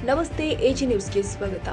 ನಮಸ್ತೆ, ಎಜಿ ನ್ಯೂಸ್ಗೆ ಸ್ವಾಗತ.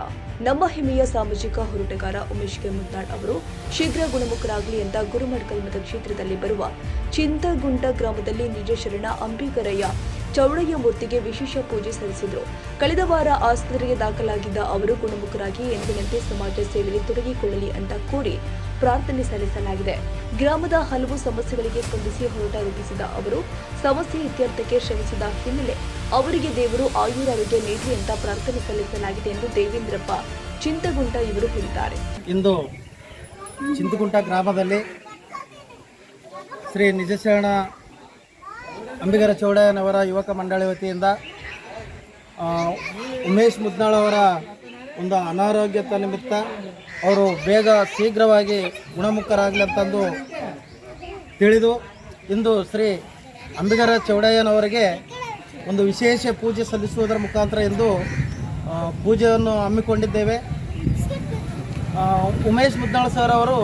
ನಮ್ಮ ಹೆಮ್ಮೆಯ ಸಾಮಾಜಿಕ ಹೋರಾಟಗಾರ ಉಮೇಶ್ ಕೆ ಮುದ್ನಾಳ್ ಅವರು ಶೀಘ್ರ ಗುಣಮುಖರಾಗಲಿ ಅಂತ ಗುರುಮಠಕಲ್ ಮತಕ್ಷೇತ್ರದಲ್ಲಿ ಬರುವ ಚಿಂತಗುಂಟ ಗ್ರಾಮದಲ್ಲಿ ನಿಜ ಶರಣ ಅಂಬಿಗರಯ್ಯ ಚೌಡಯ್ಯ ಮೂರ್ತಿಗೆ ವಿಶೇಷ ಪೂಜೆ ಸಲ್ಲಿಸಿದರು. ಕಳೆದ ವಾರ ಆಸ್ಪತ್ರೆಗೆ ದಾಖಲಾಗಿದ್ದ ಅವರು ಗುಣಮುಖರಾಗಿ ಎಂದಿನಂತೆ ಸಮಾಜ ಸೇವೆಯಲ್ಲಿ ತೊಡಗಿಕೊಳ್ಳಲಿ ಅಂತ ಕೋರಿ ಪ್ರಾರ್ಥನೆ ಸಲ್ಲಿಸಲಾಗಿದೆ. ಗ್ರಾಮದ ಹಲವು ಸಮಸ್ಯೆಗಳಿಗೆ ಸ್ಪಂದಿಸಿ ಹೋರಾಟ ರೂಪಿಸಿದ ಅವರು ಸಮಸ್ಯೆ ಇತ್ಯರ್ಥಕ್ಕೆ ಶ್ರಮಿಸಿದ ಹಿನ್ನೆಲೆ ಅವರಿಗೆ ದೇವರು ಆಯುರಾರೋಗ್ಯ ನೀಡಲಿ ಅಂತ ಪ್ರಾರ್ಥನೆ ಸಲ್ಲಿಸಲಾಗಿದೆ ಎಂದು ದೇವೇಂದ್ರಪ್ಪ ಚಿಂತಗುಂಟ ಇವರು ಹೇಳಿದ್ದಾರೆ. ಇಂದು ಚಿಂತಗುಂಟ ಗ್ರಾಮದಲ್ಲಿ ಶ್ರೀ ನಿಜಶರಣ ಅಂಬಿಗರ ಚೌಡಯ್ಯನವರ ಯುವಕ ಮಂಡಳಿ ವತಿಯಿಂದ ಉಮೇಶ್ ಮುದ್ನಾಳ್ ಅವರ ಒಂದು ಅನಾರೋಗ್ಯದ ನಿಮಿತ್ತ ಅವರು ಬೇಗ ಶೀಘ್ರವಾಗಿ ಗುಣಮುಖರಾಗಲಿ ಅಂತಂದು ತಿಳಿದು ಇಂದು ಶ್ರೀ ಅಂಬಿಗರ ಚೌಡಯ್ಯನವರಿಗೆ ಒಂದು ವಿಶೇಷ ಪೂಜೆ ಸಲ್ಲಿಸುವುದರ ಮುಖಾಂತರ ಇಂದು ಪೂಜೆಯನ್ನು ಹಮ್ಮಿಕೊಂಡಿದ್ದೇವೆ. ಉಮೇಶ್ ಮುದ್ನಾಳ್ ಸರ್ ಅವರು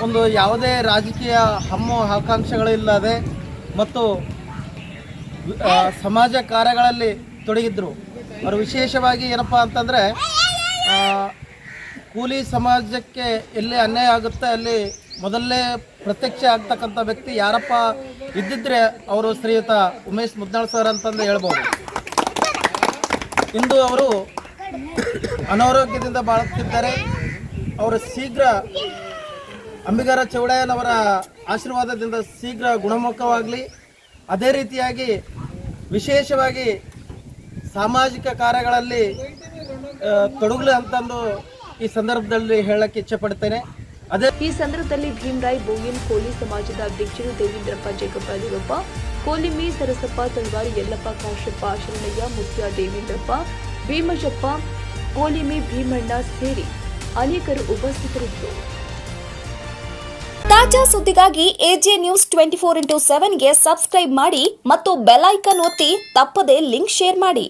ಒಂದು ಯಾವುದೇ ರಾಜಕೀಯ ಹಮ್ಮು ಆಕಾಂಕ್ಷೆಗಳಿಲ್ಲದೆ ಮತ್ತು ಸಮಾಜ ಕಾರ್ಯಗಳಲ್ಲಿ ತೊಡಗಿದ್ರು. ಅವರು ವಿಶೇಷವಾಗಿ ಏನಪ್ಪ ಅಂತಂದರೆ ಕೂಲಿ ಸಮಾಜಕ್ಕೆ ಎಲ್ಲಿ ಅನ್ಯಾಯ ಆಗುತ್ತೆ ಅಲ್ಲಿ ಮೊದಲನೇ ಪ್ರತ್ಯಕ್ಷ ಆಗ್ತಕ್ಕಂಥ ವ್ಯಕ್ತಿ ಯಾರಪ್ಪ ಇದ್ದಿದ್ದರೆ ಅವರು ಶ್ರೀಯುತ ಉಮೇಶ್ ಮುದ್ನಾಳ್ ಸರ್ ಅಂತಂದು ಹೇಳ್ಬೋದು. ಇಂದು ಅವರು ಅನಾರೋಗ್ಯದಿಂದ ಬಾಳುತ್ತಿದ್ದಾರೆ. ಅವರು ಶೀಘ್ರ ಅಂಬಿಗರ ಚೌಡಯ್ಯನವರ ಆಶೀರ್ವಾದದಿಂದ ಶೀಘ್ರ ಗುಣಮುಖವಾಗಲಿ. ಅದೇ ರೀತಿಯಾಗಿ ವಿಶೇಷವಾಗಿ ಸಾಮಾಜಿಕ ಕಾರ್ಯಗಳಲ್ಲಿ ತೊಡಗಲಿ ಅಂತಂದು ಈ ಸಂದರ್ಭದಲ್ಲಿ ಹೇಳಕ್ಕೆ ಇಚ್ಛೆಪಡ್ತೇನೆ. ಈ ಸಂದರ್ಭದಲ್ಲಿ ಭೀಮರಾಯ್ ಬೋಯಿನ್ ಕೋಲಿ ಸಮಾಜದ ಅಧ್ಯಕ್ಷರು ದೇವೇಂದ್ರಪ್ಪ ಜೇಕಪ್ಪ ದೇವಪ್ಪ ಕೋಲಿಮಿ ಸರಸಪ್ಪ ತಳವಾರಿ ಯಲ್ಲಪ್ಪ ಕಾಶಪ್ಪ ಶರಣಯ್ಯ ಮುಖ್ಯ ದೇವೇಂದ್ರಪ್ಪ ಭೀಮಶಪ್ಪ ಕೋಲಿಮಿ ಭೀಮಣ್ಣ ಸೇರಿ ಅನೇಕರು ಉಪಸ್ಥಿತರಿದ್ದರು. ತಾಜಾ ಸುದ್ದಿಗಾಗಿ ಎಜೆ ನ್ಯೂಸ್ 24x7ಗೆ ಸಬ್ಸ್ಕ್ರೈಬ್ ಮಾಡಿ ಮತ್ತು ಬೆಲ್ ಐಕಾನ್ ಒತ್ತಿ ತಪ್ಪದೇ ಲಿಂಕ್ ಶೇರ್ ಮಾಡಿ.